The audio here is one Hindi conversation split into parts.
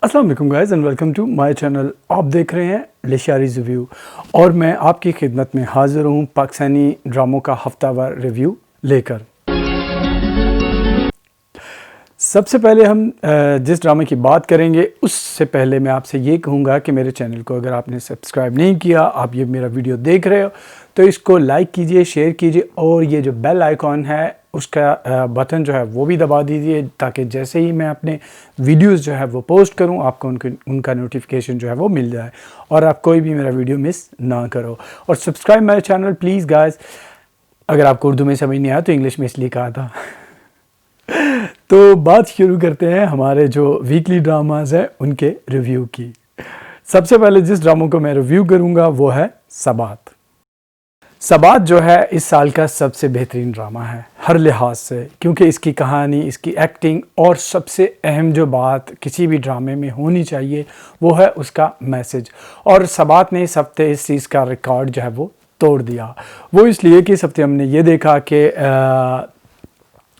अस्सलाम वालेकुम guys and welcome to my channel. आप देख रहे हैं लिशारी रिव्यू और मैं आपकी खिदमत में हाज़िर हूँ पाकिस्तानी ड्रामों का हफ्तावार रिव्यू लेकर। सबसे पहले हम जिस ड्रामे की बात करेंगे उससे पहले मैं आपसे ये कहूँगा कि मेरे चैनल को अगर आपने सब्सक्राइब नहीं किया, आप ये मेरा वीडियो देख रहे हो तो इसको लाइक कीजिए, शेयर कीजिए और ये जो बेल आइकॉन है उसका बटन जो है वो भी दबा दीजिए ताकि जैसे ही मैं अपने वीडियोस जो है वो पोस्ट करूं आपको उनका नोटिफिकेशन जो है वो मिल जाए और आप कोई भी मेरा वीडियो मिस ना करो। और subscribe my channel please guys. अगर आपको उर्दू में समझ नहीं आया तो इंग्लिश में इसलिए कहा था। तो बात शुरू करते हैं हमारे जो वीकली ड्रामाज हैं उनके रिव्यू की। सबसे पहले जिस ड्रामों को मैं रिव्यू करूँगा वो है सबात। सबात जो है इस साल का सबसे बेहतरीन ड्रामा है हर लिहाज से, क्योंकि इसकी कहानी, इसकी एक्टिंग और सबसे अहम जो बात किसी भी ड्रामे में होनी चाहिए वो है उसका मैसेज। और सबात ने इस हफ्ते इस चीज़ का रिकॉर्ड जो है वो तोड़ दिया। वो इसलिए कि इस हफ्ते हमने ये देखा कि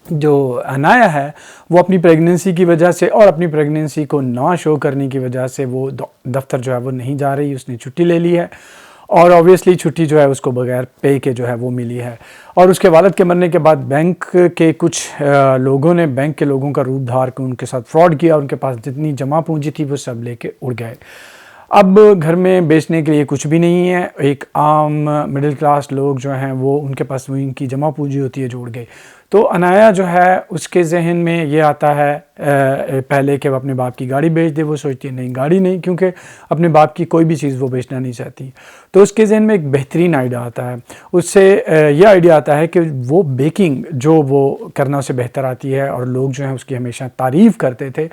जो अनाया है वो अपनी प्रेगनेंसी की वजह से और अपनी प्रेगनेंसी को ना शो करने की वजह से वो दफ्तर जो है वो नहीं जा रही, उसने छुट्टी ले ली है और ऑब्वियसली छुट्टी जो है उसको बगैर पे के जो है वो मिली है। और उसके वालिद के मरने के बाद बैंक के कुछ लोगों ने बैंक के लोगों का रूप धार के उनके साथ फ्रॉड किया। उनके पास जितनी जमा पूंजी थी वो सब लेके उड़ गए। अब घर में बेचने के लिए कुछ भी नहीं है। एक आम मिडिल क्लास लोग जो हैं वो उनके पास वो इनकी जमा पूंजी होती है जो उड़ गई। तो अनाया जो है उसके जहन में ये आता है पहले कि वो अपने बाप की गाड़ी बेच दे। वो सोचती है नहीं, गाड़ी नहीं, क्योंकि अपने बाप की कोई भी चीज़ वो बेचना नहीं चाहती। तो उसके जहन में एक बेहतरीन आइडिया आता है। उससे ये आइडिया आता है कि वो बेकिंग जो वो करना उसे बेहतर आती है और लोग जो हैं उसकी हमेशा तारीफ़ करते थे,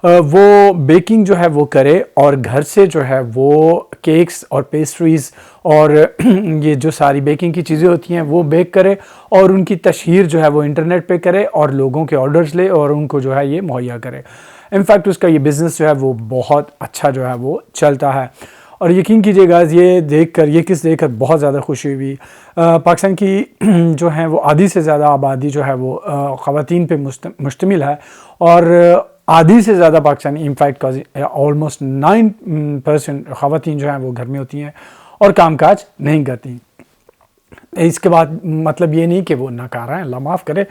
वो बेकिंग जो है वो करे और घर से जो है वो केक्स और पेस्ट्रीज़ और ये जो सारी बेकिंग की चीज़ें होती हैं वो बेक करे और उनकी तशहीर जो है वो इंटरनेट पे करे और लोगों के ऑर्डर्स ले और उनको जो है ये मुहैया करे। इनफैक्ट उसका ये बिज़नेस जो है वो बहुत अच्छा जो है वो चलता है। और यकीन कीजिएगा ये देखकर बहुत ज़्यादा खुशी हुई। पाकिस्तान की जो है वो आधी से ज़्यादा आबादी जो है वो ख़वातीन पे मुश्तमिल है और आधी से ज़्यादा पाकिस्तानी इनफैक्ट ऑलमोस्ट 9% ख़वातीन जो हैं वो घर में होती हैं और कामकाज नहीं करती। इसके बाद मतलब ये नहीं कि वो नाकारा हैं, अल्लाह माफ़ करे,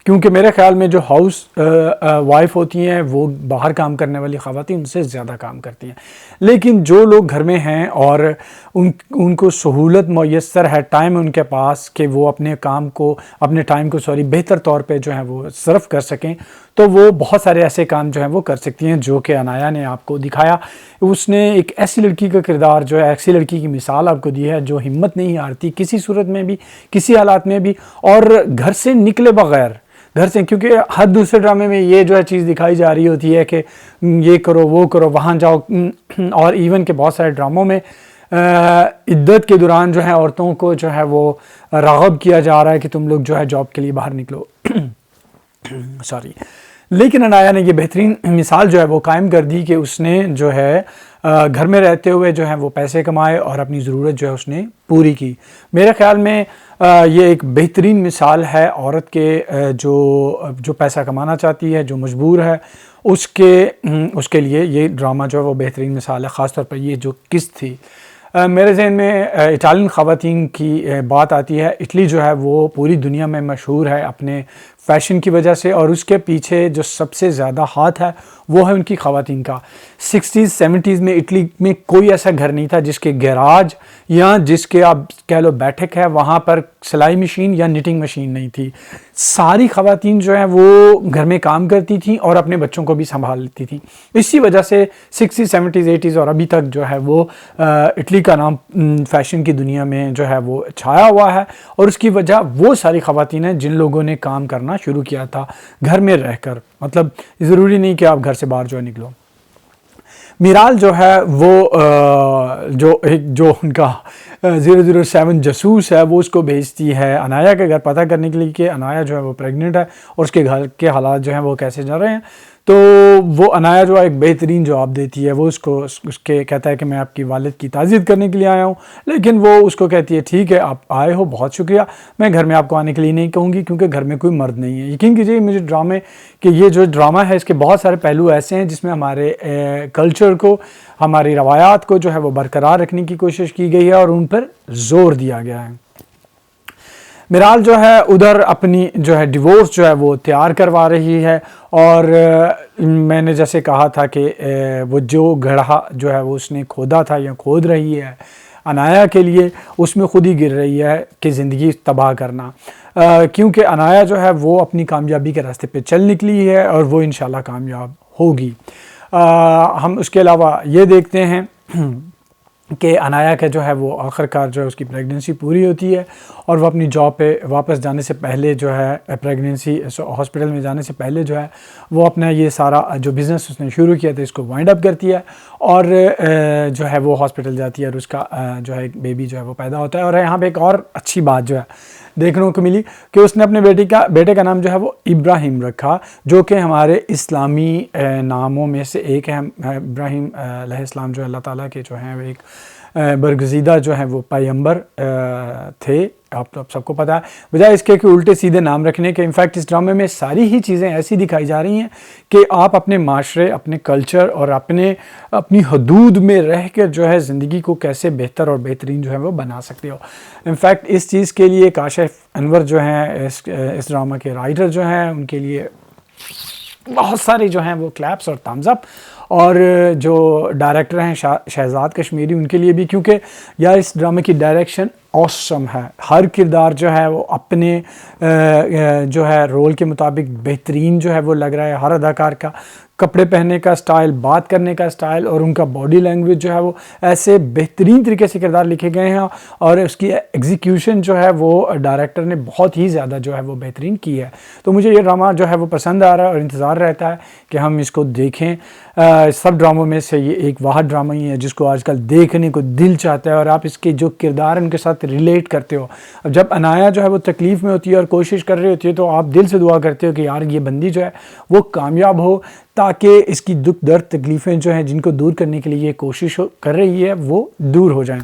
क्योंकि मेरे ख्याल में जो हाउस वाइफ होती हैं वो बाहर काम करने वाली ख़वातीन उनसे ज़्यादा काम करती हैं। लेकिन जो लोग घर में हैं और उनको सहूलत मुयस्सर है, टाइम उनके पास कि वो अपने टाइम को बेहतर तौर पे जो है वो सर्व कर सकें, तो वो बहुत सारे ऐसे काम जो हैं वो कर सकती हैं जो कि अनाया ने आपको दिखाया। उसने एक ऐसी लड़की का किरदार जो है, ऐसी लड़की की मिसाल आपको दी है जो हिम्मत नहीं हारती किसी सूरत में भी, किसी हालात में भी, और घर से निकले बगैर, घर से, क्योंकि हर दूसरे ड्रामे में ये जो है चीज़ दिखाई जा रही होती है कि ये करो, वो करो, वहाँ जाओ। और इवन के बहुत सारे ड्रामों में इद्दत के दौरान जो है औरतों को जो है वो राग़ब किया जा रहा है कि तुम लोग जो है जॉब के लिए बाहर निकलो। सॉरी। लेकिन अनाया ने ये बेहतरीन मिसाल जो है वो कायम कर दी कि उसने जो है घर में रहते हुए जो है वो पैसे कमाए और अपनी ज़रूरत जो है उसने पूरी की। मेरे ख़्याल में ये एक बेहतरीन मिसाल है औरत के जो पैसा कमाना चाहती है, जो मजबूर है, उसके लिए ये ड्रामा जो है वो बेहतरीन मिसाल है। ख़ास तौर पर ये जो किस्त थी, मेरे जहन में इटालियन ख़वातीन की बात आती है। इटली जो है वो पूरी दुनिया में मशहूर है अपने फ़ैशन की वजह से और उसके पीछे जो सबसे ज़्यादा हाथ है वो है उनकी ख़वातीन का। 60s 70s में इटली में कोई ऐसा घर नहीं था जिसके गैराज या जिसके आप कह लो बैठक है वहाँ पर सिलाई मशीन या निटिंग मशीन नहीं थी। सारी ख़वातीन जो है वो घर में काम करती थी और अपने बच्चों को भी संभाल लेती थी। इसी वजह से 60s 70s 80s और अभी तक जो है वो इटली का नाम फ़ैशन की दुनिया में जो है वो छाया हुआ है। और उसकी वजह वो सारी ख़वातीन हैं जिन लोगों ने काम करना शुरू किया था घर में रहकर। मतलब ज़रूरी नहीं कि आप घर से बाहर जो है निकलो। मीराल जो है वो जो उनका 007 जासूस है वो उसको भेजती है अनाया के घर पता करने के लिए कि अनाया जो है वो प्रेग्नेंट है और उसके घर के हालात जो हैं वो कैसे जा रहे हैं। तो वो अनाया जो है एक बेहतरीन जवाब देती है। वो उसके कहता है कि मैं आपकी वालिद की ताज़ियत करने के लिए आया हूँ, लेकिन वो उसको कहती है ठीक है आप आए हो, बहुत शुक्रिया, मैं घर में आपको आने के लिए नहीं कहूँगी क्योंकि घर में कोई मर्द नहीं है। यकीन कीजिए मुझे ड्रामे कि ये जो ड्रामा है इसके बहुत सारे पहलू ऐसे हैं जिसमें हमारे कल्चर को, हमारी रवायात को जो है वो बरकरार रखने की कोशिश की गई है और उन पर जोर दिया गया है। मिराल जो है उधर अपनी जो है डिवोर्स जो है वो तैयार करवा रही है, और मैंने जैसे कहा था कि वो जो गड्ढा जो है वो उसने खोदा था या खोद रही है अनाया के लिए, उसमें खुद ही गिर रही है कि ज़िंदगी तबाह करना, क्योंकि अनाया जो है वो अपनी कामयाबी के रास्ते पे चल निकली है और वो इंशाल्लाह कामयाब होगी। हम उसके अलावा ये देखते हैं कि अनाया का जो है वो आखिरकार जो है उसकी प्रेगनेंसी पूरी होती है और वो अपनी जॉब पे वापस जाने से पहले जो है प्रेगनेंसी हॉस्पिटल में जाने से पहले जो है वो अपना ये सारा जो बिज़नेस उसने शुरू किया था इसको वाइंड अप करती है और जो है वो हॉस्पिटल जाती है और उसका जो है एक बेबी जो है वो पैदा होता है। और यहाँ पे एक और अच्छी बात जो है देखने को मिली कि उसने अपने बेटे का नाम जो है वो इब्राहिम रखा, जो कि हमारे इस्लामी नामों में से एक है। इब्राहिम अलैहिस्सलाम जो अल्लाह ताला के जो हैं वो एक बरगज़ीदा जो हैं वो पैगंबर थे, आप तो सबको पता है। बजाय इसके कि उल्टे सीधे नाम रखने के, इनफैक्ट इस ड्रामे में सारी ही चीज़ें ऐसी दिखाई जा रही हैं कि आप अपने माशरे, अपने कल्चर और अपनी हदूद में रह कर जो है ज़िंदगी को कैसे बेहतर और बेहतरीन जो है वो बना सकते हो। इनफैक्ट इस चीज़ के लिए काशिफ अनवर जो हैं इस ड्रामा के राइटर जो हैं उनके लिए बहुत सारे जो हैं वो क्लैप्स और थम्स अप, और जो डायरेक्टर हैं शहजाद कश्मीरी उनके लिए भी, क्योंकि यार इस ड्रामे की डायरेक्शन ऑसम है। हर किरदार जो है वो अपने जो है रोल के मुताबिक बेहतरीन जो है वो लग रहा है। हर अदाकार का कपड़े पहनने का स्टाइल, बात करने का स्टाइल और उनका बॉडी लैंग्वेज जो है वो ऐसे बेहतरीन तरीके से किरदार लिखे गए हैं और उसकी एग्जीक्यूशन जो है वो डायरेक्टर ने बहुत ही ज़्यादा जो है वो बेहतरीन की है। तो मुझे ये ड्रामा जो है वो पसंद आ रहा है और इंतज़ार रहता है कि हम इसको देखें। सब ड्रामों में से ये एक वाहिद ड्रामा ही है जिसको आजकल देखने को दिल चाहता है और आप इसके जो किरदार उनके साथ रिलेट करते हो। अब जब अनाया जो है वो तकलीफ़ में होती है और कोशिश कर रही होती है तो आप दिल से दुआ करते हो कि यार ये बंदी जो है वो कामयाब हो, ताकि इसकी दुख दर्द तकलीफ़ें जो हैं जिनको दूर करने के लिए ये कोशिश कर रही है वो दूर हो जाएं।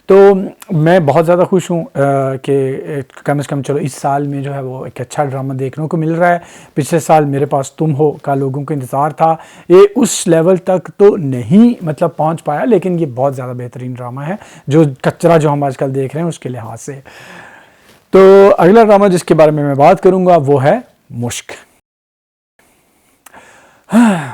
तो मैं बहुत ज़्यादा खुश हूँ कि कम से कम चलो इस साल में जो है वो एक अच्छा ड्रामा देखने को मिल रहा है। पिछले साल मेरे पास तुम हो का लोगों को इंतज़ार था, ये उस लेवल तक तो नहीं मतलब पहुँच पाया, लेकिन ये बहुत ज़्यादा बेहतरीन ड्रामा है जो कचरा जो हम आजकल देख रहे हैं उसके लिहाज से। तो अगला ड्रामा जिसके बारे में मैं बात करूँगा वो है मुश्क।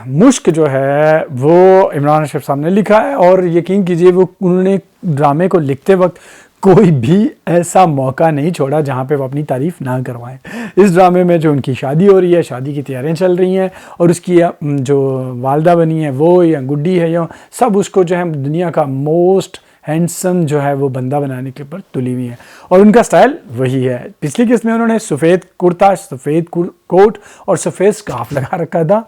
मुश्क जो है वो इमरान अशरफ साहब ने लिखा है और यकीन कीजिए वो उन्होंने ड्रामे को लिखते वक्त कोई भी ऐसा मौका नहीं छोड़ा जहाँ पे वो अपनी तारीफ़ ना करवाएं। इस ड्रामे में जो उनकी शादी हो रही है, शादी की तैयारियां चल रही हैं और उसकी जो वालदा बनी है वो या गुड्डी है या सब उसको जो है दुनिया का मोस्ट हैंडसम जो है वो बंदा बनाने के ऊपर तुली हुई है और उनका स्टाइल वही है। पिछली किस्त में उन्होंने सफ़ेद कुर्ता, सफ़ेद कोट और सफ़ेद स्कार्फ लगा रखा था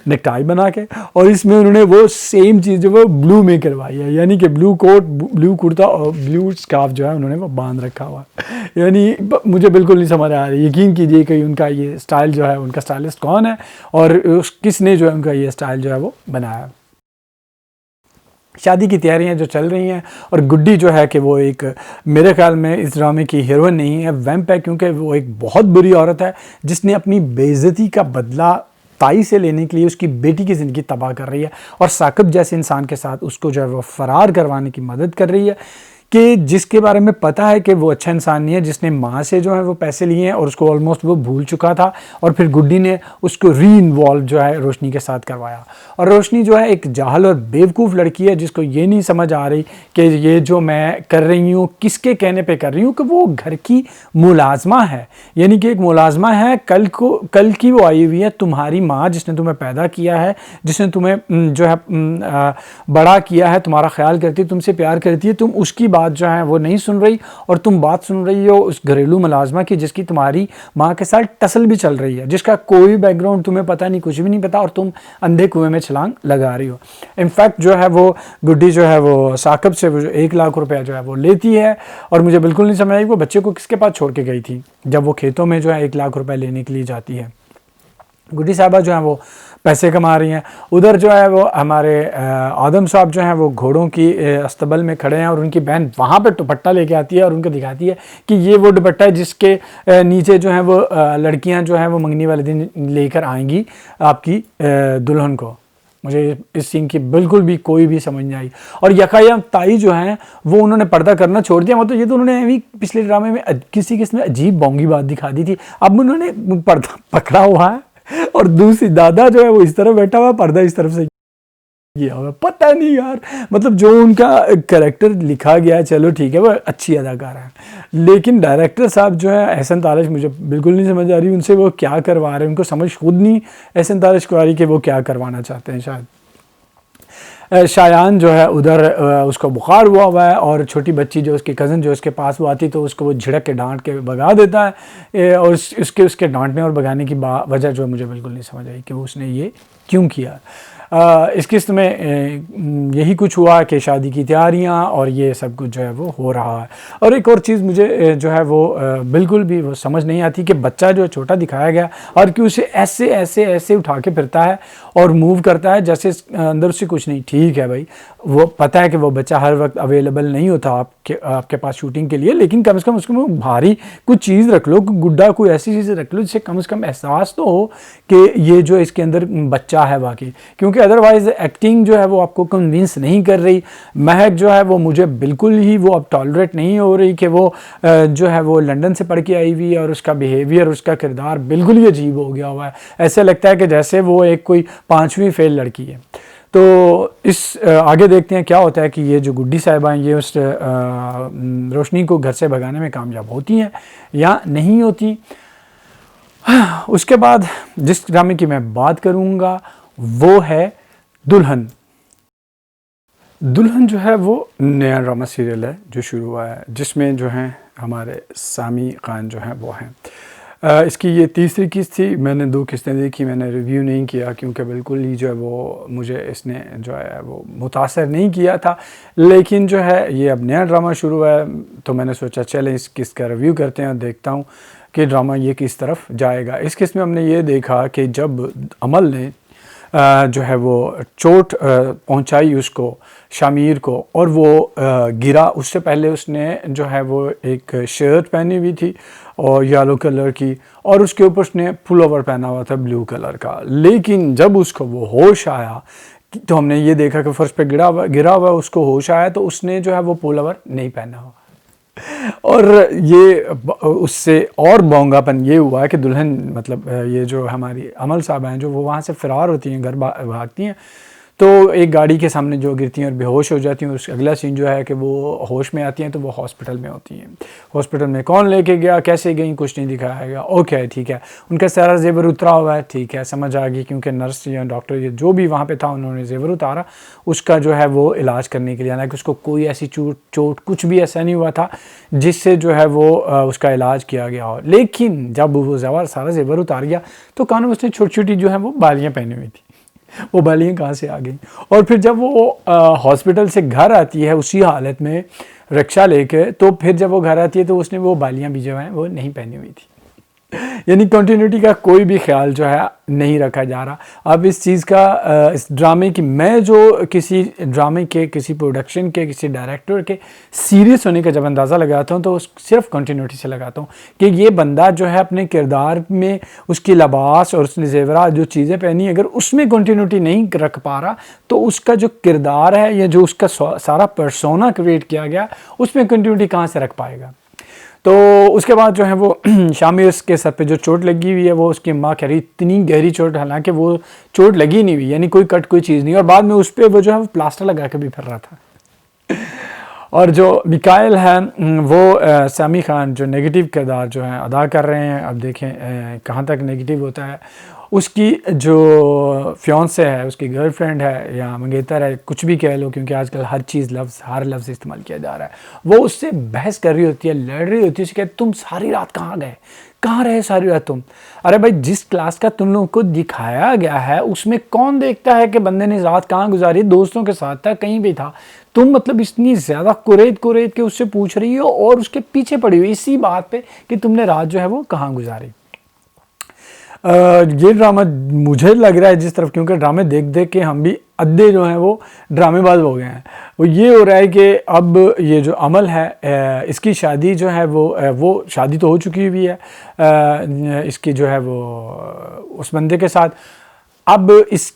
नेकटाई बना के, और इसमें उन्होंने वो सेम चीज़ जो वो ब्लू में करवाई है, यानी कि ब्लू कोट, ब्लू कुर्ता और ब्लू स्कार्फ जो है उन्होंने वो बांध रखा हुआ है। यानी मुझे बिल्कुल नहीं समझ आ रही, यकीन कीजिए कि उनका ये स्टाइल जो है, उनका स्टाइलिस्ट कौन है और किसने जो है उनका ये स्टाइल जो है वो बनाया। शादी की तैयारियां जो चल रही हैं और गुड्डी जो है कि वो एक मेरे ख्याल में इस ड्रामे की हीरोइन नहीं है, वैम्प है, क्योंकि वो एक बहुत बुरी औरत है जिसने अपनी बेइज्जती का बदला ताई से लेने के लिए उसकी बेटी की ज़िंदगी तबाह कर रही है और साकिब जैसे इंसान के साथ उसको जो है वो फ़रार करवाने की मदद कर रही है कि जिसके बारे में पता है कि वो अच्छा इंसान नहीं है, जिसने माँ से जो है वो पैसे लिए हैं और उसको ऑलमोस्ट वो भूल चुका था और फिर गुड्डी ने उसको री इन्वॉल्व जो है रोशनी के साथ करवाया। और रोशनी जो है एक जाहल और बेवकूफ़ लड़की है जिसको ये नहीं समझ आ रही कि ये जो मैं कर रही हूँ किसके कहने पे कर रही हूँ, कि वो घर की मुलाजमा है, यानी कि एक मुलाजमा है, कल की वो आई हुई है, तुम्हारी माँ जिसने तुम्हें पैदा किया है, जिसने तुम्हें जो है बड़ा किया है, तुम्हारा ख्याल करती है, तुमसे प्यार करती है, तुम उसकी बात जो है वो नहीं सुन रही और तुम बात सुन रही हो उस घरेलू मुलाजमा की जिसकी तुम्हारी माँ के साथ टसल भी चल रही है, जिसका कोई बैकग्राउंड तुम्हें पता नहीं, कुछ भी नहीं पता, और तुम अंधे कुएं में छलांग लगा रही हो। इनफैक्ट जो है वो गुड्डी जो है वो साकिब से वो 1 लाख रुपया जो है वो लेती है और मुझे बिल्कुल नहीं समझ आई वो बच्चे को किसके पास छोड़ के गई थी जब वो खेतों में जो है 1 लाख रुपया लेने के लिए जाती है। गुड्डी साहबा जो है वो पैसे कमा रही हैं। उधर जो है वो हमारे आदम साहब जो हैं वो घोड़ों की अस्तबल में खड़े हैं और उनकी बहन वहाँ पे दुपट्टा लेके आती है और उनको दिखाती है कि ये वो दुपट्टा है जिसके नीचे जो है वो लड़कियाँ जो हैं वो मंगनी वाले दिन लेकर आएंगी आपकी दुल्हन को। मुझे इस सीन की बिल्कुल भी कोई भी समझ नहीं आई। और यकायम ताई जो हैं वो उन्होंने पर्दा करना छोड़ दिया। मतलब ये तो उन्होंने अभी पिछले ड्रामे में किसी किस्म में अजीब बोंगी बात दिखा दी थी, अब उन्होंने पर्दा पकड़ा हुआ है और दूसरी दादा जो है वो इस तरफ बैठा हुआ है, पर्दा इस तरफ से किया हुआ है। पता नहीं यार, मतलब जो उनका कैरेक्टर लिखा गया है चलो ठीक है, वो अच्छी अदाकार है, लेकिन डायरेक्टर साहब जो है एहसन तारश, मुझे बिल्कुल नहीं समझ आ रही उनसे वो क्या करवा रहे हैं। उनको समझ खुद नहीं एहसन तारश को आ रही कि वो क्या करवाना चाहते हैं। शायद शायान जो है उधर उसको बुखार हुआ है और छोटी बच्ची जो उसकी कज़न जो उसके पास वो आती तो उसको वो झिड़क के डांट के भगा देता है। और उसके डांटने और भगाने की वजह जो मुझे बिल्कुल नहीं समझ आई कि उसने ये क्यों किया। इस किस्त में यही कुछ हुआ कि शादी की तैयारियां और ये सब कुछ जो है वो हो रहा है। और एक और चीज़ मुझे जो है वो बिल्कुल भी वो समझ नहीं आती कि बच्चा जो छोटा दिखाया गया और कि उसे ऐसे ऐसे ऐसे उठा के फिरता है और मूव करता है जैसे अंदर से कुछ नहीं। ठीक है भाई, वो पता है कि वो बच्चा हर वक्त अवेलेबल नहीं होता आपके पास शूटिंग के लिए, लेकिन कम से कम उसको भारी कुछ चीज़ रख लो, गुड्डा कोई ऐसी चीज़ रख लो जिससे कम से कम एहसास तो हो कि ये जो इसके अंदर बच्चा है वाकई, क्योंकि अदरवाइज एक्टिंग जो है वो आपको कन्विंस नहीं कर रही। महक जो है वो मुझे बिल्कुल ही वो अब टॉलरेट नहीं हो रही कि वो जो है वो लंदन से पढ़ के आई हुई है और उसका बिहेवियर, उसका किरदार बिल्कुल ही अजीब हो गया हुआ है। ऐसे लगता है कि जैसे वो एक कोई 5वीं फेल लड़की है। तो इस आगे देखते हैं क्या होता है कि ये जो गुड्डी साहिबा हैं ये उस रोशनी को घर से भगाने में कामयाब होती हैं या नहीं होती। उसके बाद जिस ड्रामे की मैं बात करूँगा वो है दुल्हन। दुल्हन जो है वो नया ड्रामा सीरियल है जो शुरू हुआ है, जिसमें जो है हमारे सामी खान जो हैं वो हैं। इसकी ये तीसरी किस्त थी। मैंने 2 किस्तें देखी, मैंने रिव्यू नहीं किया क्योंकि बिल्कुल ही जो है वो मुझे इसने जो है वो मुतासर नहीं किया था। लेकिन जो है ये अब नया ड्रामा शुरू हुआ है तो मैंने सोचा चलें इस किस्त का रिव्यू करते हैं और देखता हूँ कि ड्रामा ये किस तरफ जाएगा। इस किस्त में हमने ये देखा कि जब अमल ने जो है वो चोट पहुंचाई उसको, शामिर को, और वो गिरा, उससे पहले उसने जो है वो एक शर्ट पहनी हुई थी और येलो कलर की और उसके ऊपर उसने पुलोवर पहना हुआ था ब्लू कलर का। लेकिन जब उसको वो होश आया तो हमने ये देखा कि फर्श पे गिरा हुआ उसको होश आया तो उसने जो है वो पुलोवर नहीं पहना हुआ। और ये उससे और बोंगापन ये हुआ कि दुल्हन मतलब ये जो हमारी अमल साहब हैं जो वो वहाँ से फ़रार होती हैं, घर भागती हैं, तो एक गाड़ी के सामने जो गिरती हैं और बेहोश हो जाती हैं। उसका अगला सीन जो है कि वो होश में आती हैं तो वो हॉस्पिटल में होती हैं। हॉस्पिटल में कौन लेके गया, कैसे गई, कुछ नहीं दिखाया गया। ओके ठीक है, उनका सारा जेवर उतरा हुआ है, ठीक है, समझ आ गई, क्योंकि नर्स या डॉक्टर या जो भी वहाँ पे था उन्होंने जेवर उतारा उसका जो है वो इलाज करने के लिए। हालांकि उसको कोई ऐसी चोट कुछ भी ऐसा नहीं हुआ था जिससे जो है वो उसका इलाज किया गया हो। लेकिन जब वो सारा जेवर उतार गया तो कानों में उसने छोटी छोटी जो है वो बालियाँ पहनी हुई थी। वो बालियाँ कहाँ से आ गई? और फिर जब वो हॉस्पिटल से घर आती है उसी हालत में रिक्शा लेके, तो फिर जब वो घर आती है तो उसने वो बालियाँ भी जो हैं वो नहीं पहनी हुई थी। यानी कंटिन्यूटी का कोई भी ख्याल जो है नहीं रखा जा रहा। अब इस चीज़ का इस ड्रामे की, मैं जो किसी ड्रामे के, किसी प्रोडक्शन के, किसी डायरेक्टर के सीरियस होने का जब अंदाज़ा लगाता हूँ तो सिर्फ कंटिन्यूटी से लगाता हूँ कि ये बंदा जो है अपने किरदार में उसकी लिबास और उसने जेवरात जो चीज़ें पहनी, अगर उसमें कंटिन्यूटी नहीं रख पा रहा तो उसका जो किरदार है या जो उसका सारा पर्सोना क्रिएट किया गया उसमें कंटिन्यूटी कहाँ से रख पाएगा। तो उसके बाद जो है वो शामिर के सर पे जो चोट लगी हुई है वो उसकी माँ कह रही इतनी गहरी चोट, हालांकि वो चोट लगी नहीं हुई, यानी कोई कट कोई चीज़ नहीं, और बाद में उस पर वो जो है वो प्लास्टर लगा के भी फिर रहा था। और जो मिकाइल है वो सामी खान जो नेगेटिव किरदार जो है अदा कर रहे हैं। अब देखें कहाँ तक नेगेटिव होता है। उसकी जो फियांसे है, उसकी गर्लफ्रेंड है या मंगेतर है, कुछ भी कह लो, क्योंकि आजकल हर चीज़ हर लफ्ज़ इस्तेमाल किया जा रहा है, वो उससे बहस कर रही होती है, लड़ रही होती है, उससे कहती तुम सारी रात कहाँ गए, कहाँ रहे सारी रात तुम। अरे भाई, जिस क्लास का तुम लोगों को दिखाया गया है उसमें कौन देखता है कि बंदे ने रात कहाँ गुजारी? दोस्तों के साथ था, कहीं भी था। तुम मतलब इतनी ज़्यादा कुरेद के उससे पूछ रही हो और उसके पीछे पड़ी हुई इसी बात पे कि तुमने रात जो है वो कहाँ गुजारी। ये ड्रामा मुझे लग रहा है जिस तरफ, क्योंकि ड्रामे देख देख के हम भी अद्धे जो हैं वो ड्रामेबाज हो गए हैं। वो ये हो रहा है कि अब ये जो अमल है इसकी शादी जो है वो शादी तो हो चुकी हुई है इसकी जो है वो उस बंदे के साथ। अब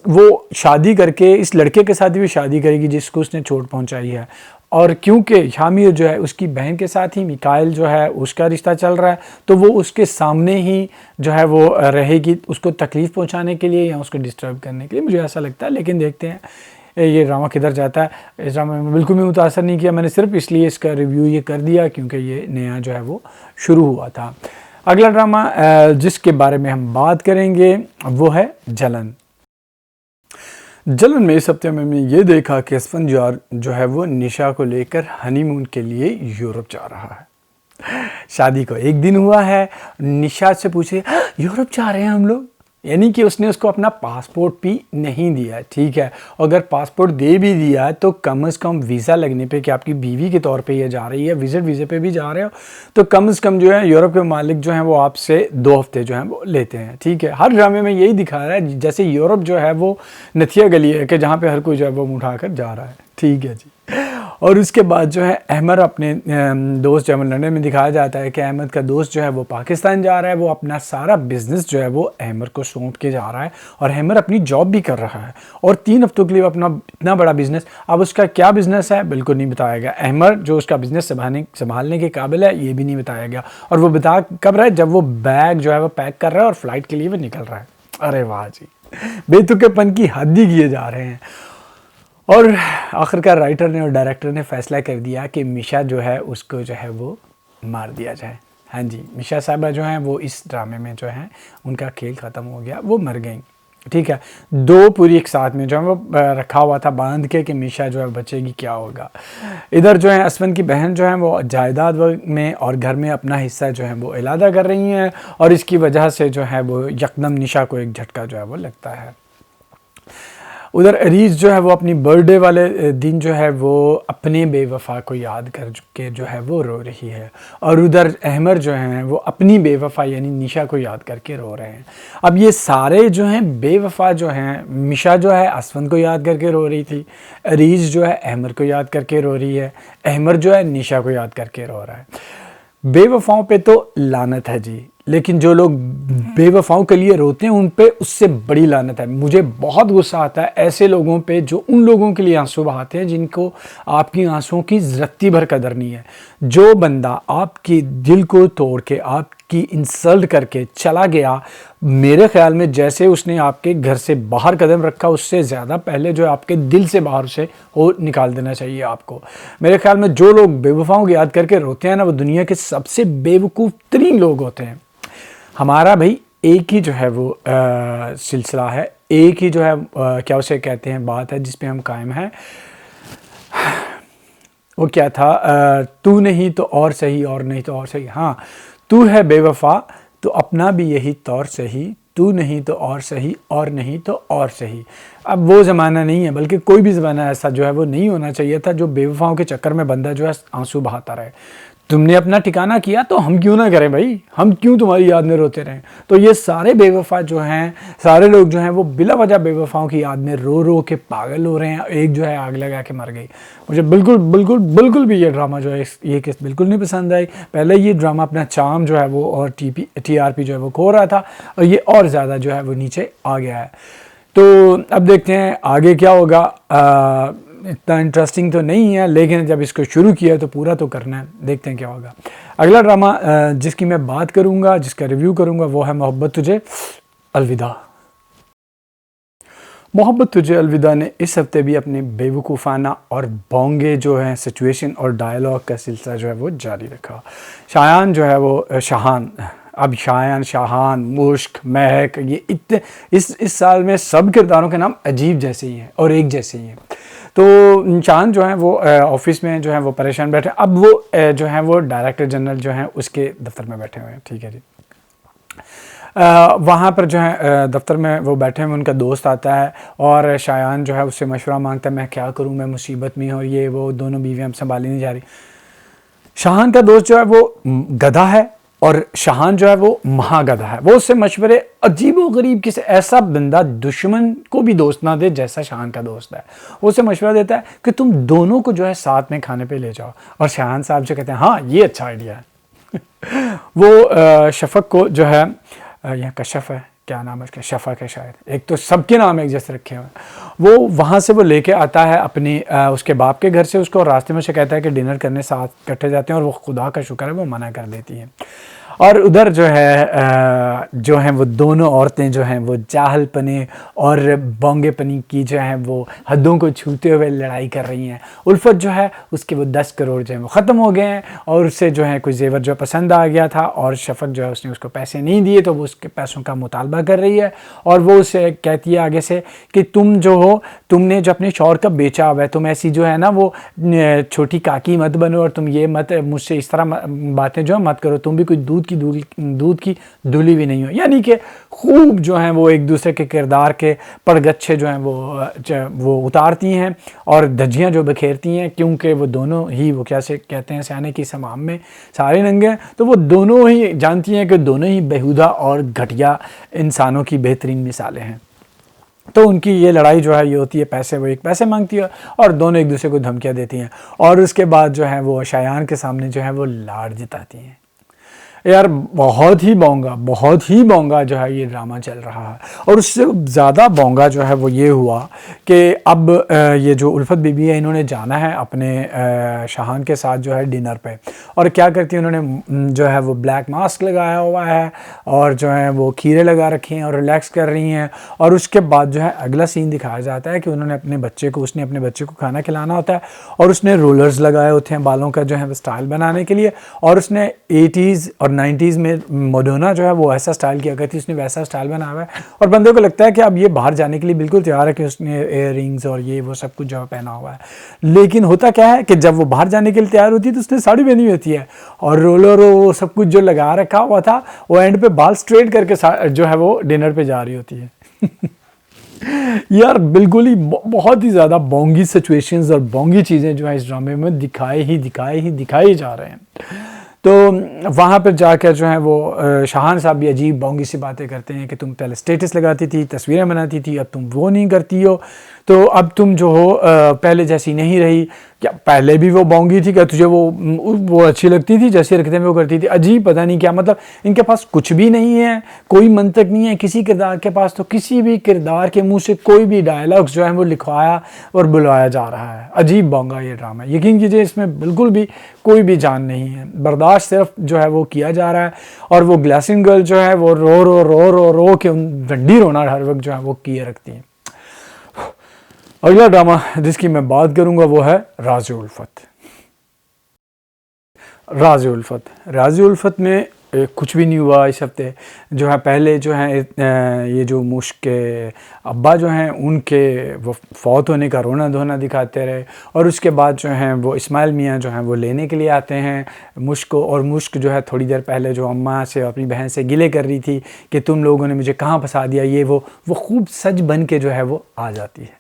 वो शादी करके इस लड़के के साथ भी शादी करेगी जिसको उसने चोट पहुंचाई है। और क्योंकि शामिर जो है उसकी बहन के साथ ही मिकाइल जो है उसका रिश्ता चल रहा है, तो वो उसके सामने ही जो है वो रहेगी उसको तकलीफ़ पहुंचाने के लिए या उसको डिस्टर्ब करने के लिए, मुझे ऐसा लगता है। लेकिन देखते हैं ये ड्रामा किधर जाता है। इस ड्रामे में बिल्कुल भी मुतासर नहीं किया मैंने, सिर्फ इसलिए इसका रिव्यू ये कर दिया क्योंकि ये नया जो है वो शुरू हुआ था। अगला ड्रामा जिसके बारे में हम बात करेंगे वो है जलन। जलन में इस हफ्ते में मैंने ये देखा कि असफंजार जो है वो निशा को लेकर हनीमून के लिए यूरोप जा रहा है। शादी को एक दिन हुआ है, निशा से पूछे यूरोप जा रहे हैं हम लोग, यानी कि उसने उसको अपना पासपोर्ट भी नहीं दिया। ठीक है, अगर पासपोर्ट दे भी दिया तो कम से कम वीज़ा लगने पे कि आपकी बीवी के तौर पे ये जा रही है, विजिट वीज़े पे भी जा रहे हो, तो कम से कम जो है यूरोप के मालिक जो हैं वो आपसे 2 हफ्ते जो हैं वो लेते हैं। ठीक है, हर ड्रामे में यही दिखा रहा है जैसे यूरोप जो है वो नथिया गली है कि जहाँ पे हर कोई जो है वो उठाकर जा रहा है। ठीक है जी। और उसके बाद जो है अहमद अपने दोस्त जो है लंदन में दिखाया जाता है कि अहमद का दोस्त जो है वो पाकिस्तान जा रहा है, वो अपना सारा बिजनेस जो है वो अहमद को सौंप के जा रहा है और अहमद अपनी जॉब भी कर रहा है और 3 हफ्तों के लिए अपना इतना बड़ा बिजनेस, अब उसका क्या बिजनेस है बिल्कुल नहीं बताया गया। अहमद जो उसका बिजनेस संभालने के काबिल है ये भी नहीं बताया गया। और वो बता कब रहा है, जब वो बैग जो है वो पैक कर रहा है और फ्लाइट के लिए वो निकल रहा है। अरे वाह जी, बेतुकेपन की हद ही किए जा रहे हैं। और आखिरकार राइटर ने और डायरेक्टर ने फैसला कर दिया कि मिशा जो है उसको जो है वो मार दिया जाए। हाँ जी, मिशा साहबा जो हैं वो इस ड्रामे में जो है उनका खेल ख़त्म हो गया, वो मर गई। ठीक है, 2 पूरी एक साथ में जो है वो रखा हुआ था बांध के कि मिशा जो है बचेगी, क्या होगा। इधर जो है असफन की बहन जो है वो जायदाद में और घर में अपना हिस्सा जो है वो इलादा कर रही हैं और इसकी वजह से जो है वो यकदम निशा को एक झटका जो है वो लगता है। उधर अरीज जो है वो अपनी बर्थडे वाले दिन जो है वो अपने बेवफा को याद कर के जो है वो रो रही है और उधर अहमद जो हैं वो अपनी बेवफा यानी निशा को याद करके रो रहे हैं। अब ये सारे जो हैं बेवफा जो हैं, मिशा जो है असफन को याद करके रो रही थी, अरीज जो है अहमद को याद करके रो रही है, अहमद जो है निशा को याद करके रो रहा है। बेवफाओं पे तो लानत है जी, लेकिन जो लोग बेवफाओं के लिए रोते हैं उन पे उससे बड़ी लानत है। मुझे बहुत गुस्सा आता है ऐसे लोगों पे जो उन लोगों के लिए आंसू बहाते हैं जिनको आपकी आंसुओं की रत्ती भर कदर नहीं है। जो बंदा आपके दिल को तोड़ के आपकी इंसल्ट करके चला गया, मेरे ख्याल में जैसे उसने आपके घर से बाहर कदम रखा उससे ज़्यादा पहले जो आपके दिल से बाहर से वो निकाल देना चाहिए आपको। मेरे ख्याल में जो लोग बेवफाओं को याद करके रोते हैं ना वो दुनिया के सबसे बेवकूफ़ तरीन लोग होते हैं। हमारा भाई एक ही जो है वो सिलसिला है, एक ही जो है क्या उसे कहते हैं बात है जिस पे हम कायम हैं। वो क्या था, तू नहीं तो और सही और नहीं तो और सही। हाँ, तू है बेवफा तो अपना भी यही तौर सही, तू नहीं तो और सही और नहीं तो और सही। अब वो ज़माना नहीं है, बल्कि कोई भी ज़माना ऐसा जो है वो नहीं होना चाहिए था जो बेवफाओं के चक्कर में बंदा जो है आंसू बहाता रहे। तुमने अपना ठिकाना किया तो हम क्यों ना करें भाई, हम क्यों तुम्हारी याद में रोते रहें। तो ये सारे बेवफा जो हैं, सारे लोग जो हैं वो बिला वजह बेवफाओं की याद में रो रो के पागल हो रहे हैं। एक जो है आग लगा के मर गई। मुझे बिल्कुल बिल्कुल बिल्कुल भी ये ड्रामा जो है ये केस बिल्कुल नहीं पसंद आई। पहले ये ड्रामा अपना चार्म जो है वो और TRP जो है वो खो रहा था और ये और ज़्यादा जो है वो नीचे आ गया है। तो अब देखते हैं आगे क्या होगा। इतना इंटरेस्टिंग तो नहीं है, लेकिन जब इसको शुरू किया तो पूरा तो करना है, देखते हैं क्या होगा। अगला ड्रामा जिसकी मैं बात करूंगा, जिसका रिव्यू करूंगा, वो है मोहब्बत तुझे अलविदा। मोहब्बत तुझे अलविदा ने इस हफ्ते भी अपने बेवकूफ़ाना और बोंगे जो है सिचुएशन और डायलॉग का सिलसिला जो है वो जारी रखा। शायान जो है वो शाहान, अब शायान, शाहान, मुश्क, महक, ये इतने इस साल में सब किरदारों के नाम अजीब जैसे ही हैं और एक जैसे ही हैं। तो चांद जो है वो ऑफिस में जो है वो परेशान बैठे, अब वो जो है वो डायरेक्टर जनरल जो है उसके दफ्तर में बैठे हुए हैं। ठीक है जी। वहाँ पर जो है दफ्तर में वो बैठे हुए, उनका दोस्त आता है और शायान जो है उससे मशवरा मांगता है, मैं क्या करूँ, मैं मुसीबत में हूँ, ये वो दोनों बीवियाँ संभाली नहीं जा रही। शाहान का दोस्त जो है वो गधा है और शाहान जो है वो महागधा है, वो उससे मशवरे अजीबोगरीब, किसी ऐसा बंदा दुश्मन को भी दोस्त ना दे जैसा शाहान का दोस्त है। वो उससे मशवरा देता है कि तुम दोनों को जो है साथ में खाने पे ले जाओ, और शाहान साहब जो कहते हैं हाँ ये अच्छा आइडिया है। वो शफक को जो है, यहाँ कशफ है, क्या नाम है उसका, शफक है शायद, एक तो सबके नाम एक जैसे रखे हुए हैं, वो वहाँ से वो लेके आता है अपनी उसके बाप के घर से उसको, और रास्ते में उसे कहता है कि डिनर करने साथ इकट्ठे जाते हैं, और वो खुदा का शुक्र है वो मना कर देती है। और उधर जो है वो दोनों औरतें जो हैं वो जाहलपने और बोंगेपनी की जो है वो हदों को छूते हुए लड़ाई कर रही हैं। उल्फत जो है उसके वो 10 करोड़ जो है वो ख़त्म हो गए हैं, और उससे जो है कोई जेवर जो पसंद आ गया था, और शफक जो है उसने उसको पैसे नहीं दिए, तो वो उसके पैसों का मुतालबा कर रही है, और वो उसे कहती है आगे से कि तुम जो हो, तुमने जो अपने शौहर का बेचा हुआ है, तुम ऐसी जो है ना वो छोटी काकी मत बनो, और तुम ये मत मुझसे इस तरह बातें जो है मत करो, तुम भी कोई दूध की धुली भी नहीं हो। यानी कि खूब जो हैं वो एक दूसरे के किरदार के परगच्छे जो हैं वो उतारती हैं, और धज्जियाँ जो बखेरती हैं, क्योंकि वो दोनों ही वो कैसे कहते हैं सियाने की समाम में सारे नंगे हैं, तो वो दोनों ही जानती हैं कि दोनों ही बेहुदा और घटिया इंसानों की बेहतरीन मिसालें हैं। तो उनकी ये लड़ाई जो है ये होती है पैसे, वो एक पैसे मांगती है और दोनों एक दूसरे को धमकियाँ देती हैं, और उसके बाद जो है वो शायान के सामने जो है वो लाड़ जिताती हैं। यार बहुत ही बोंगा जो है ये ड्रामा चल रहा है, और उससे ज़्यादा बोंगा जो है वो ये हुआ कि अब ये जो उल्फत बीबी है इन्होंने जाना है अपने शाहान के साथ जो है डिनर पे, और क्या करती है उन्होंने जो है वो ब्लैक मास्क लगाया हुआ है, और जो है वो खीरे लगा रखे हैं और रिलैक्स कर रही हैं। और उसके बाद जो है अगला सीन दिखाया जाता है कि उसने अपने बच्चे को खाना खिलाना होता है, और उसने रोलर्स लगाए होते हैं बालों का जो है स्टाइल बनाने के लिए, और उसने 80s और 90s में मोडोना जो है वो ऐसा स्टाइल किया करती, उसने वैसा स्टाइल बनाया हुआ है, और बंदे को लगता है कि अब ये बाहर जाने के लिए बिल्कुल तैयार है कि उसने एयर रिंग्स और ये वो सब कुछ जो है पहना हुआ है। लेकिन होता क्या है कि जब वो बाहर जाने के लिए तैयार होती है तो उसने साड़ी पहनी होती है, और रोलर वो सब कुछ जो लगा रखा हुआ था वो एंड पे बाल स्ट्रेट करके जो है वो डिनर पे जा रही होती है। यार बिल्कुल ही बहुत ही ज़्यादा बोंगी सिचुएशंस और बोंगी चीज़ें जो है इस ड्रामे में दिखाई जा रहे हैं। तो वहाँ पर जाकर जो है वो शाहान साहब भी अजीब बोंगी सी बातें करते हैं कि तुम पहले स्टेटस लगाती थी, तस्वीरें बनाती थी, अब तुम वो नहीं करती हो, तो अब तुम जो हो पहले जैसी नहीं रही। क्या पहले भी वो बोंगी थी? क्या तुझे वो अच्छी लगती थी जैसे रखते में वो करती थी? अजीब, पता नहीं क्या मतलब इनके पास कुछ भी नहीं है, कोई मंतक नहीं है किसी किरदार के पास, तो किसी भी किरदार के मुंह से कोई भी डायलॉग्स जो है वो लिखवाया और बुलवाया जा रहा है। अजीब बोंगा ये ड्रामा, यकीन कीजिए इसमें बिल्कुल भी कोई भी जान नहीं है, बर्दाश्त सिर्फ जो है वो किया जा रहा है। और वो ग्लासिंग गर्ल जो है वो रो के डंडी रोना हर वक्त जो है वो किए रखती है। अगला ड्रामा जिसकी मैं बात करूंगा वो है राज़ उल्फत। राज़ उल्फत में कुछ भी नहीं हुआ इस हफ्ते। जो है पहले जो है ये जो मुश्क के अब्बा जो हैं उनके वो फौत होने का रोना धोना दिखाते रहे, और उसके बाद जो हैं वो इस्माइल मियाँ जो हैं वो लेने के लिए आते हैं मुश्क को, और मुश्क जो है थोड़ी देर पहले जो अम्मा से अपनी बहन से गिले कर रही थी कि तुम लोगों ने मुझे कहाँ फंसा दिया, ये वो खूब सज बन के जो है वो आ जाती है,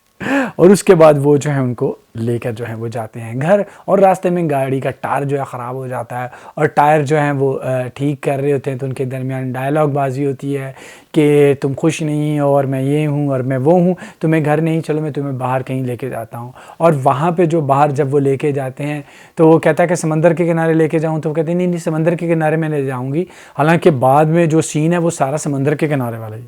और उसके बाद वो जो है उनको लेकर जो है वो जाते हैं घर, और रास्ते में गाड़ी का टायर जो है ख़राब हो जाता है, और टायर जो है वो ठीक कर रहे होते हैं, तो उनके दरमियान डायलॉग बाजी होती है कि तुम खुश नहीं हो और मैं ये हूँ और मैं वो हूँ, तुम्हें घर नहीं, चलो मैं तुम्हें बाहर कहीं लेके जाता हूँ। और वहाँ पे जो बाहर जब वो लेके जाते हैं तो वो कहता है कि समंदर के किनारे लेके जाऊँ, तो वो कहते हैं नहीं समंदर के किनारे मैं ले जाऊँगी। हालांकि बाद में जो सीन है वो सारा समंदर के किनारे वाला ही,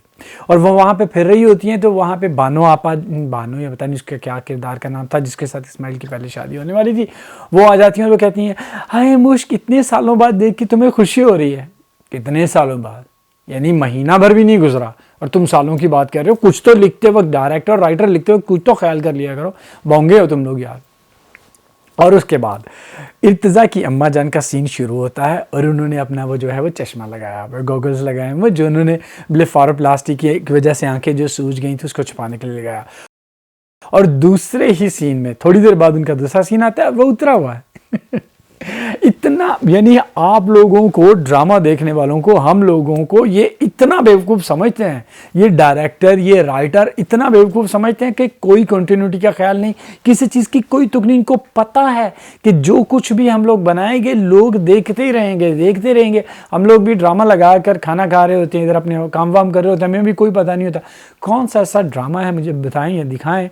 और वो वहाँ पे फिर रही होती हैं, तो वहाँ पे बानो या पता नहीं उसके क्या किरदार का नाम था जिसके साथ इस्माइल की पहले शादी होने वाली थी, वो आ जाती हैं और वो कहती हैं हाय मुश्क, इतने सालों बाद देख के तुम्हें खुशी हो रही है। कितने सालों बाद? यानी महीना भर भी नहीं गुजरा और तुम सालों की बात कर रहे हो। कुछ तो लिखते वक्त डायरेक्टर और राइटर लिखते वक्त कुछ तो ख्याल कर लिया करो, बोंगे हो तुम लोग यार। और उसके बाद इर्तिज़ा की अम्मा जान का सीन शुरू होता है, और उन्होंने अपना वो जो है वो चश्मा लगाया हुआ, गॉगल्स लगाए हुए, जो उन्होंने ब्लेफारोप्लास्टी की वजह से आंखें जो सूज गई थी उसको छुपाने के लिए लगाया। और दूसरे ही सीन में थोड़ी देर बाद उनका दूसरा सीन आता है, वो उतरा हुआ है। इतना, यानी आप लोगों को, ड्रामा देखने वालों को, हम लोगों को ये इतना बेवकूफ़ समझते हैं, ये डायरेक्टर, ये राइटर इतना बेवकूफ़ समझते हैं कि कोई कंटिन्यूटी का ख्याल नहीं, किसी चीज़ की कोई तुक नहीं। इनको पता है कि जो कुछ भी हम लोग बनाएंगे लोग देखते ही रहेंगे, देखते रहेंगे। हम लोग भी ड्रामा लगा कर खाना खा रहे होते हैं, इधर अपने काम वाम कर रहे होते हैं, हमें भी कोई पता नहीं होता कौन सा ऐसा ड्रामा है, मुझे बताएं या दिखाएं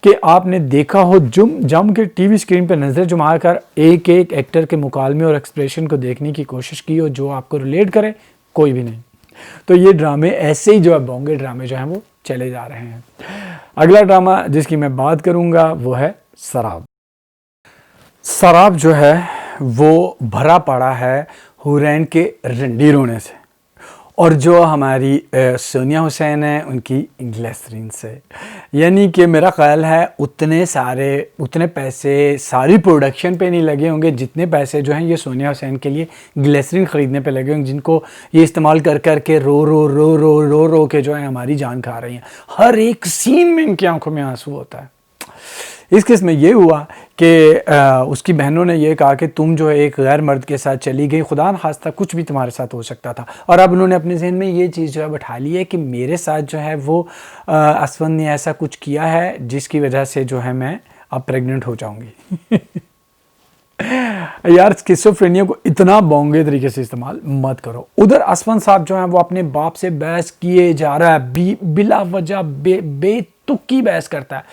कि आपने देखा हो, जम के टीवी स्क्रीन पर नज़र जुमाकर एक एक एक्टर के मुकालमे और एक्सप्रेशन को देखने की कोशिश की हो जो आपको रिलेट करे। कोई भी नहीं। तो ये ड्रामे ऐसे ही जो है बोंगे ड्रामे जो हैं वो चले जा रहे हैं। अगला ड्रामा जिसकी मैं बात करूंगा वो है शराब। शराब जो है वो भरा पड़ा है हुरैन के रंडी रोने से, और जो हमारी सोनिया हुसैन है उनकी ग्लिसरीन से। यानी कि मेरा ख्याल है उतने पैसे सारी प्रोडक्शन पे नहीं लगे होंगे जितने पैसे जो हैं ये सोनिया हुसैन के लिए ग्लिसरीन ख़रीदने पे लगे होंगे, जिनको ये इस्तेमाल कर कर के रो के जो है हमारी जान खा रही हैं। हर एक सीन में इनकी आंखों में आंसू होता है। इस केस में ये हुआ कि उसकी बहनों ने ये कहा कि तुम जो है एक गैर मर्द के साथ चली गई, खुदा न खास्ता कुछ भी तुम्हारे साथ हो सकता था। और अब उन्होंने अपने जहन में ये चीज़ जो है बैठा ली है कि मेरे साथ जो है वो असफन ने ऐसा कुछ किया है जिसकी वजह से जो है मैं अब प्रेग्नेंट हो जाऊंगी। यार स्किज़ोफ्रेनिया को इतना बोंगे तरीके से इस्तेमाल मत करो। उधर असफन साहब जो है वो अपने बाप से बहस किए जा रहा है, बिला वजह बेतुकी बहस करता है।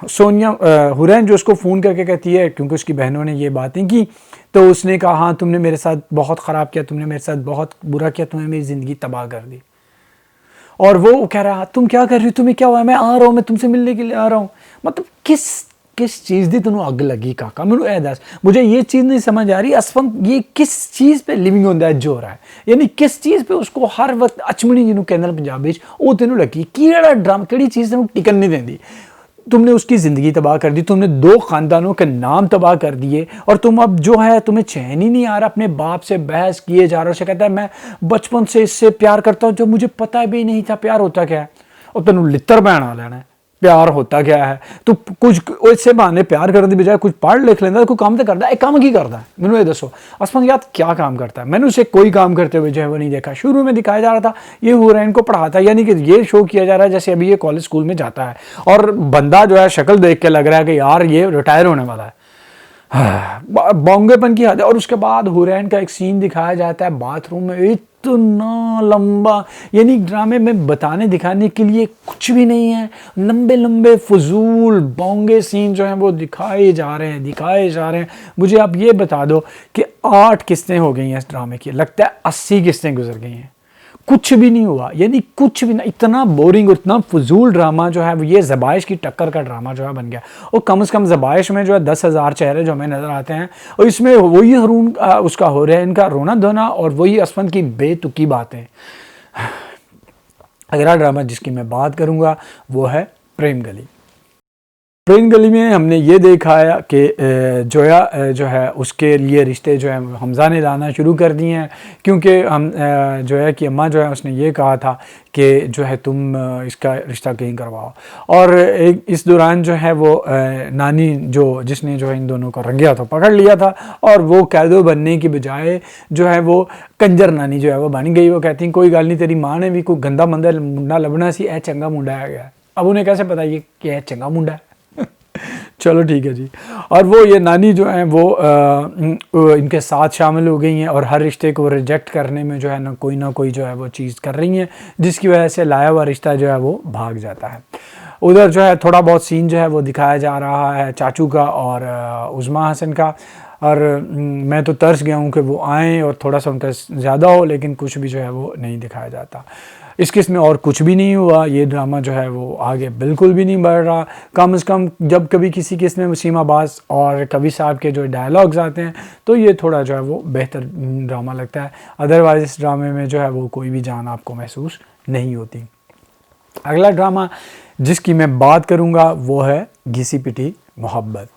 सोनिया हुरैन जो उसको फ़ोन करके कहती है, क्योंकि उसकी बहनों ने ये बातें की, तो उसने कहा हाँ तुमने मेरे साथ बहुत ख़राब किया, तुमने मेरे साथ बहुत बुरा किया, तुमने मेरी ज़िंदगी तबाह कर दी। और वो कह रहा तुम क्या कर रही हो, तुम्हें क्या हुआ, मैं आ रहा हूँ, मैं तुमसे मिलने के लिए आ रहा हूँ। मतलब किस चीज़ दी तुम अग लगी काका, मैंने दस, मुझे ये चीज़ नहीं समझ आ रही असफन ये किस चीज़ पे लिविंग ऑन दैट जो हो रहा है। यानी किस चीज़ पे उसको हर वक्त अचमनी जिन्होंने कहना पंजाबी वो तेनों लगी कि ड्रामा कि चीज़ तेन टिकन नहीं देती। तुमने उसकी ज़िंदगी तबाह कर दी, तुमने 2 ख़ानदानों के नाम तबाह कर दिए, और तुम अब जो है तुम्हें चैन ही नहीं आ रहा, अपने बाप से बहस किए जा रहे हो। उसे कहता है मैं बचपन से इससे प्यार करता हूँ जो मुझे पता भी नहीं था प्यार होता क्या है, और तेन लित्तर बहना लेना है प्यार होता क्या है। तो कुछ इससे बहाने प्यार करने की बजाय कुछ पढ़ लिख लेंदा, कोई काम तो करता है। काम की करता है मैंने ये दसो असफन याद क्या काम करता है। मैंने उसे कोई काम करते हुए जो है वो नहीं देखा। शुरू में दिखाया जा रहा था ये हुरैन को पढ़ाता है, यानी कि ये शो किया जा रहा है जैसे अभी ये कॉलेज स्कूल में जाता है, और बंदा जो है शक्ल देख के लग रहा है कि यार ये रिटायर होने वाला है। बोंगेपन की हद है। और उसके बाद हुरैन का एक सीन दिखाया जाता है बाथरूम में, इतना लंबा, यानी ड्रामे में बताने दिखाने के लिए कुछ भी नहीं है, लंबे लंबे फजूल बोंगे सीन जो हैं वो दिखाए जा रहे हैं। मुझे आप ये बता दो कि 8 किस्तें हो गई हैं इस ड्रामे की, लगता है 80 किस्तें गुजर गई हैं, कुछ भी नहीं हुआ। यानी कुछ भी ना, इतना बोरिंग, इतना फजूल ड्रामा जो है ये ज़बाइश की टक्कर का ड्रामा जो है बन गया। और कम से कम ज़बाइश में जो है 10,000 चेहरे जो हमें नज़र आते हैं, और इसमें वही हरून उसका हो रहा है इनका रोना धोना, और वही असफन की बेतुकी बातें। अगला ड्रामा जिसकी मैं बात करूँगा वो है प्रेम गली। प्रेम गली में हमने ये देखा है कि जोया जो है उसके लिए रिश्ते जो है हमज़ा ने लाना शुरू कर दिए हैं, क्योंकि हम जोया की अम्मा जो है उसने ये कहा था कि जो है तुम इसका रिश्ता कहीं करवाओ। और एक इस दौरान जो है वो नानी जिसने जो है इन दोनों को रंगे हाथों पकड़ लिया था, और वो कैदो बनने की बजाय जो है वो कंजर नानी जो है वो बन गई। वो कहती कोई गल नहीं, तेरी माँ ने भी कोई गंदा मंदा मुंडा लभना सी, ए चंगा मुंडा है गया। अब उन्हें कैसे पता ये कि है चंगा मुंडा है। चलो ठीक है जी। और वो ये नानी जो है वो इनके साथ शामिल हो गई हैं, और हर रिश्ते को रिजेक्ट करने में जो है ना कोई जो है वो चीज़ कर रही हैं, जिसकी वजह से लाया हुआ रिश्ता जो है वो भाग जाता है। उधर जो है थोड़ा बहुत सीन जो है वो दिखाया जा रहा है चाचू का और उज़मा हसन का, और मैं तो तरस गया हूँ कि वो आएँ और थोड़ा सा उनका ज़्यादा हो, लेकिन कुछ भी जो है वो नहीं दिखाया जाता। इस किस्म में और कुछ भी नहीं हुआ। ये ड्रामा जो है वो आगे बिल्कुल भी नहीं बढ़ रहा। कम से कम जब कभी किसी किस्म में वसीम अब्बास और कबीर साहब के जो डायलॉग्स आते हैं तो ये थोड़ा जो है वो बेहतर ड्रामा लगता है। अदरवाइज़ इस ड्रामे में जो है वो कोई भी जान आपको महसूस नहीं होती। अगला ड्रामा जिसकी मैं बात करूँगा वो है घिसी पिटी मोहब्बत।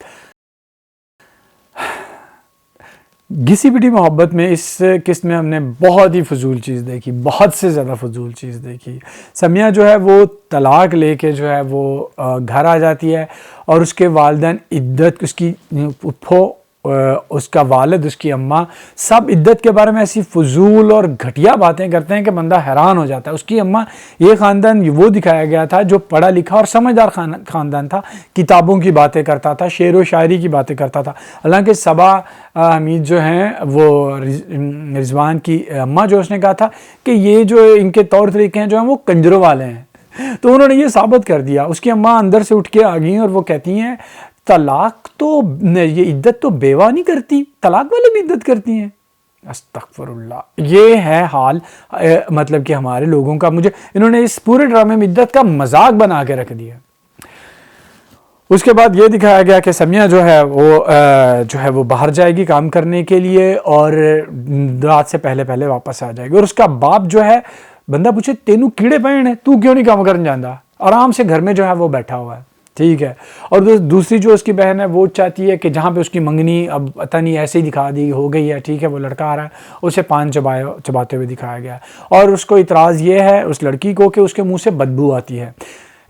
घिसी पिटी मोहब्बत में इस किस्त में हमने बहुत ही फजूल चीज़ देखी, बहुत से ज़्यादा फजूल चीज़ देखी। समिया जो है वो तलाक लेके जो है वो घर आ जाती है, और उसके वालिदैन इद्दत उसकी फुफ्फो उसका वालिद, उसकी अम्मा, सब इद्दत के बारे में ऐसी फजूल और घटिया बातें करते हैं कि बंदा हैरान हो जाता है। उसकी अम्मा, ये ख़ानदान वो दिखाया गया था जो पढ़ा लिखा और समझदार ख़ानदान था, किताबों की बातें करता था, शेर व शायरी की बातें करता था। हालांकि सबा हमीद जो हैं वो रिजवान की अम्मा जो, उसने कहा था कि ये जो इनके तौर तरीके हैं जो हैं वो कंजरों वाले हैं, तो उन्होंने ये साबित कर दिया। उसकी अम्मा अंदर से उठ के आ गई और वो कहती हैं तलाक तो, ये इद्दत तो बेवा नहीं करती, तलाक वाले भी इद्दत करती हैं। अस्तगफुरुल्लाह, ये है हाल मतलब कि हमारे लोगों का। मुझे इन्होंने इस पूरे ड्रामे में इद्दत का मजाक बना के रख दिया। उसके बाद ये दिखाया गया कि समिया जो है वो बाहर जाएगी काम करने के लिए और रात से पहले पहले वापस आ जाएगी। और उसका बाप जो है, बंदा पूछे तेनू कीड़े पैण है, तू क्यों नहीं काम करने जाता, आराम से घर में जो है वो बैठा हुआ है, ठीक है। और दूसरी जो उसकी बहन है वो चाहती है कि जहाँ पे उसकी मंगनी अब पता नहीं ऐसे ही दिखा दी हो गई है, ठीक है, वो लड़का आ रहा है, उसे पान चबाते हुए दिखाया गया। और उसको इतराज़ ये है उस लड़की को कि उसके मुँह से बदबू आती है।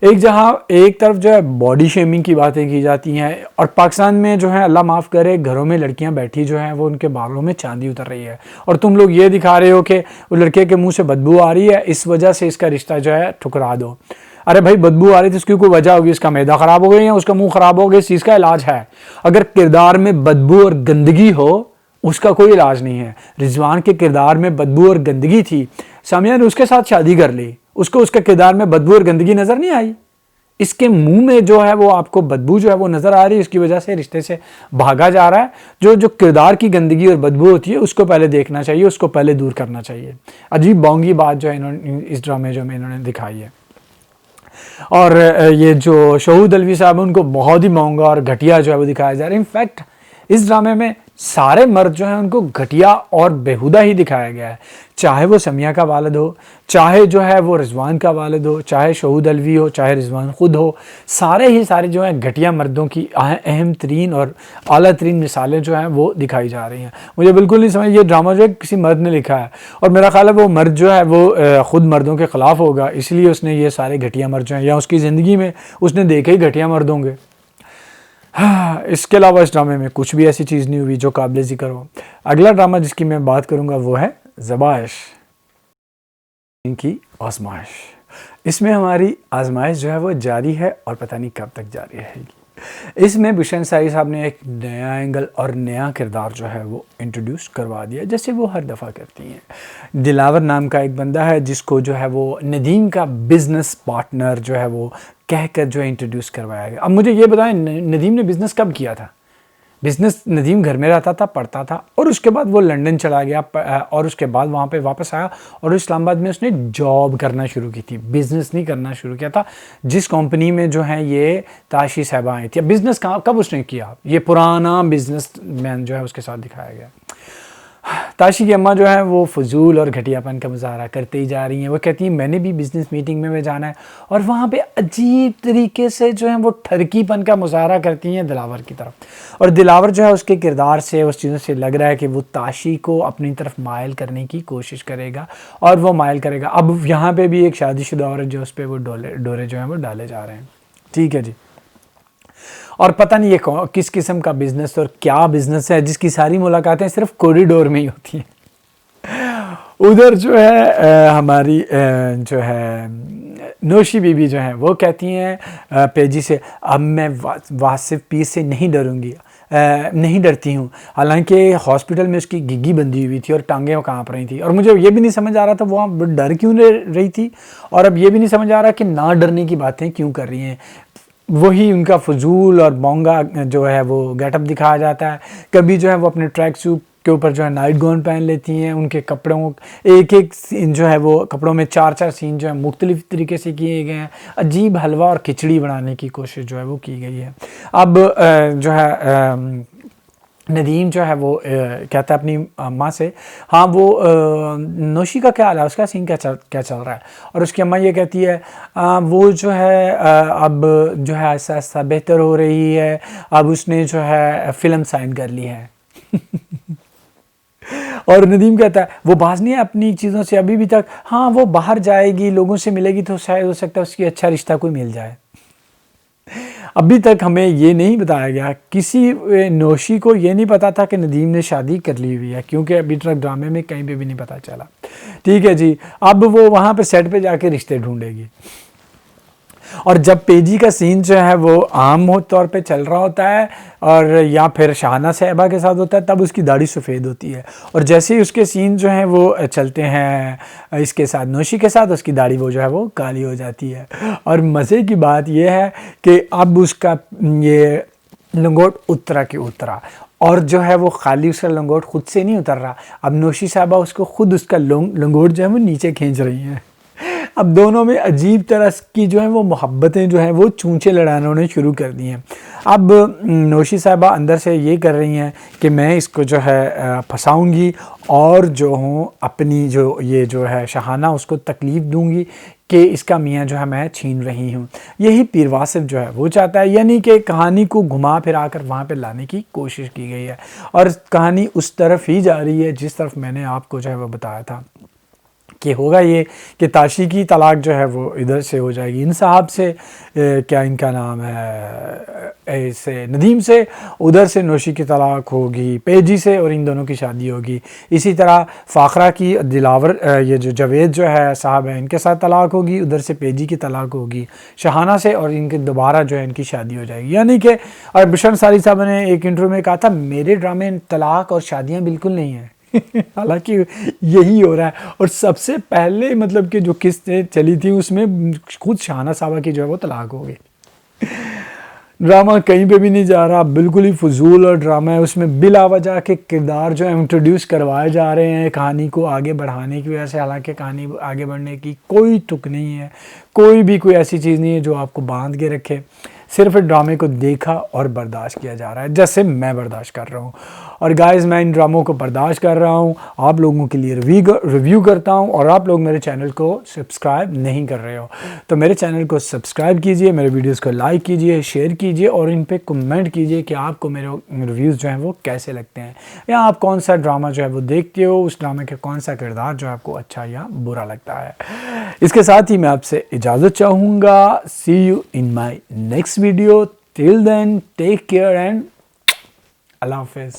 एक तरफ जो है बॉडी शेमिंग की बातें की जाती हैं, और पाकिस्तान में जो है अल्लाह माफ़ करे घरों में लड़कियां बैठी जो हैं वो उनके बालों में चांदी उतर रही है, और तुम लोग ये दिखा रहे हो कि वो लड़के के मुंह से बदबू आ रही है, इस वजह से इसका रिश्ता जो है ठुकरा दो। अरे भाई, बदबू आ रही थी, उसकी कोई वजह होगी, इसका मैदा ख़राब हो गया या उसका मुँह ख़राब हो गया, इस चीज़ का इलाज है। अगर किरदार में बदबू और गंदगी हो, उसका कोई इलाज नहीं है। रिजवान के किरदार में बदबू और गंदगी थी, सामिया ने उसके साथ शादी कर ली, उसको उसके किरदार में बदबू और गंदगी नज़र नहीं आई। इसके मुंह में जो है वो आपको बदबू जो है वो नज़र आ रही है, इसकी वजह से रिश्ते से भागा जा रहा है। जो किरदार की गंदगी और बदबू होती है उसको पहले देखना चाहिए, उसको पहले दूर करना चाहिए। अजीब बोंगी बात जो है इन्होंने इस ड्रामे जो में इन्होंने दिखाई है। और ये जो शहूद अलवी साहब उनको बहुत ही महंगा और घटिया जो है वो दिखाया जा रहा है। इनफैक्ट इस ड्रामे में सारे मर्द जो हैं उनको घटिया और बेहुदा ही दिखाया गया है, चाहे वो समिया का वालिद हो, चाहे जो है वो रिजवान का वालिद हो, चाहे शहूद अलवी हो, चाहे रिजवान खुद हो। सारे जो हैं घटिया मर्दों की अहम तरीन और आला तरीन मिसालें जो हैं वो दिखाई जा रही हैं। मुझे बिल्कुल नहीं समझ, ये ड्रामा जो है किसी मर्द ने लिखा है, और मेरा ख्याल है वो मर्द जो है वो ख़ुद मर्दों के ख़िलाफ़ होगा, इसलिए उसने ये सारे घटिया मर्द जो हैं, या उसकी ज़िंदगी में उसने देखे ही घटिया मर्द होंगे। हाँ, इसके अलावा इस ड्रामे में कुछ भी ऐसी चीज़ नहीं हुई जो काबिल ज़िक्र हो। अगला ड्रामा जिसकी मैं बात करूँगा वो है ज़बाइश, इनकी आजमाइश। इसमें हमारी आजमाइश जो है वो जारी है और पता नहीं कब तक जारी रहेगी। इसमें बिशन साई साहब ने एक नया एंगल और नया किरदार जो है वो इंट्रोड्यूस करवा दिया, जैसे वो हर दफ़ा करती हैं। दिलावर नाम का एक बंदा है जिसको जो है वो नदीम का बिज़नेस पार्टनर जो है वो कहकर जो है इंट्रोड्यूस करवाया गया। अब मुझे ये बताएं, नदीम ने बिज़नेस कब किया था? बिज़नेस नदीम घर में रहता था, पढ़ता था, और उसके बाद वो लंदन चला गया, और उसके बाद वहाँ पे वापस आया और इस्लामाबाद में उसने जॉब करना शुरू की थी, बिज़नेस नहीं करना शुरू किया था। जिस कंपनी में जो है ये ताशी साहबा आई थी, बिज़नेस कब उसने किया, ये पुराना बिज़नेस मैन जो है उसके साथ दिखाया गया। ताशी की अम्मा जो है वो फजूल और घटियापन का मुजाहरा करते ही जा रही हैं। वो कहती हैं मैंने भी बिज़नेस मीटिंग में जाना है, और वहाँ पे अजीब तरीके से जो है वो ठरकीपन का मुजाहरा करती हैं दिलावर की तरफ। और दिलावर जो है उसके किरदार से, उस चीज़ों से लग रहा है कि वो ताशी को अपनी तरफ मायल करने की कोशिश करेगा, और वो मायल करेगा। अब यहाँ पर भी एक शादीशुदा औरत जो उस पर वो डोरे जो हैं वो डाले जा रहे हैं, ठीक है जी। और पता नहीं ये किस किस्म का बिज़नेस और क्या बिज़नेस है जिसकी सारी मुलाकातें सिर्फ कॉरिडोर में ही होती हैं। उधर जो है हमारी जो है नौशी बीबी जो है वो कहती हैं पेजी से, अब मैं वासिफ पीर से नहीं डरूंगी, नहीं डरती हूँ। हालांकि हॉस्पिटल में उसकी गिग्गी बंधी हुई थी और टांगें कांप रही थी, और मुझे ये भी नहीं समझ आ रहा था वो डर क्यों रही थी, और अब ये भी नहीं समझ आ रहा कि ना डरने की बातें क्यों कर रही हैं। वही उनका फजूल और मोंगा जो है वो गेटअप दिखाया जाता है। कभी जो है वो अपने ट्रैक सूट के ऊपर जो है नाइट गाउन पहन लेती हैं, उनके कपड़ों एक सीन जो है वो कपड़ों में 4 सीन जो है मुख्तलिफ तरीके से किए गए हैं। अजीब हलवा और खिचड़ी बनाने की कोशिश जो है वो की गई है। अब जो है नदीम जो है वो कहता है अपनी अम्मा से, हाँ वो नौशी का क्या हाल है, उसका सीन क्या चल रहा है। और उसकी अम्मा ये कहती है वो जो है अब जो है ऐसा ऐसा बेहतर हो रही है, अब उसने जो है फ़िल्म साइन कर ली है। और नदीम कहता है वो बाज नहीं है अपनी चीज़ों से अभी भी तक, हाँ वो बाहर जाएगी, लोगों से मिलेगी, तो शायद हो सकता है उसकी अच्छा रिश्ता कोई मिल जाए। अभी तक हमें ये नहीं बताया गया, किसी नौशी को ये नहीं पता था कि नदीम ने शादी कर ली हुई है, क्योंकि अभी तक ड्रामे में कहीं पे भी नहीं पता चला। ठीक है जी, अब वो वहाँ पे सेट पे जाके रिश्ते ढूंढेगी। और जब पेजी का सीन जो है वो आम तौर पे चल रहा होता है और या फिर शाहना साहिबा के साथ होता है, तब उसकी दाढ़ी सफ़ेद होती है, और जैसे ही उसके सीन जो हैं वो चलते हैं इसके साथ, नौशी के साथ, उसकी दाढ़ी वो जो है वो काली हो जाती है। और मज़े की बात यह है कि अब उसका ये लंगोट उतरा के उतरा, और जो है वो खाली उसका लंगोट खुद से नहीं उतर रहा, अब नौशी साहबा उसको खुद उसका लंगोट जो है वो नीचे खींच रही हैं। अब दोनों में अजीब तरह की जो है वो मोहब्बतें जो हैं वो चूंचे लड़ाने उन्होंने शुरू कर दी हैं। अब नौशी साहबा अंदर से ये कर रही हैं कि मैं इसको जो है फंसाऊंगी और जो हूँ अपनी जो ये जो है शहाना उसको तकलीफ़ दूंगी कि इसका मियाँ जो है मैं छीन रही हूँ। यही पीर वासिफ जो है वो चाहता है, यानी कि कहानी को घुमा फिरा कर वहाँ पे लाने की कोशिश की गई है, और कहानी उस तरफ ही जा रही है जिस तरफ मैंने आपको जो है वो बताया था कि होगा ये कि ताशी की तलाक जो है वो इधर से हो जाएगी, इन साहब से क्या इनका नाम है ऐसे नदीम से, उधर से नौशी की तलाक होगी पेजी से, और इन दोनों की शादी होगी। इसी तरह फ़ाखरा की दिलावर ये जो जावेद जो है साहब है इनके साथ तलाक होगी, उधर से पेजी की तलाक होगी शहाना से, और इनके दोबारा जो है इनकी शादी हो जाएगी। यानी कि और बिशन अंसारी साहब ने एक इंटरव्यू में कहा था मेरे ड्रामे तलाक और शादियाँ बिल्कुल नहीं हैं। हालांकि यही हो रहा है, और सबसे पहले मतलब कि जो किस्तें चली थी उसमें खुद शाहना साहबा की जो है वो तलाक हो गई। ड्रामा कहीं पे भी नहीं जा रहा, बिल्कुल ही फजूल और ड्रामा है। उसमें बिला वजह के किरदार जो है इंट्रोड्यूस करवाए जा रहे हैं कहानी को आगे बढ़ाने की वजह से, हालांकि कहानी आगे बढ़ने की कोई तुक नहीं है, कोई ऐसी चीज़ नहीं है जो आपको बांध के रखे। सिर्फ ड्रामे को देखा और बर्दाश्त किया जा रहा है, जैसे मैं बर्दाश्त कर रहा हूँ। और गाइस मैं इन ड्रामों को बर्दाश्त कर रहा हूँ, आप लोगों के लिए रिव्यू करता हूँ, और आप लोग मेरे चैनल को सब्सक्राइब नहीं कर रहे हो तो मेरे चैनल को सब्सक्राइब कीजिए, मेरे वीडियोस को लाइक कीजिए, शेयर कीजिए, और इन पे कमेंट कीजिए कि आपको मेरे रिव्यूज़ जो हैं वो कैसे लगते हैं, या आप कौन सा ड्रामा जो है वो देखते हो, उस ड्रामे के कौन सा किरदार जो है आपको अच्छा या बुरा लगता है। इसके साथ ही मैं आपसे इजाज़त चाहूँगा। See you in my next video. Till then take care and अल्लाह हाफिज़।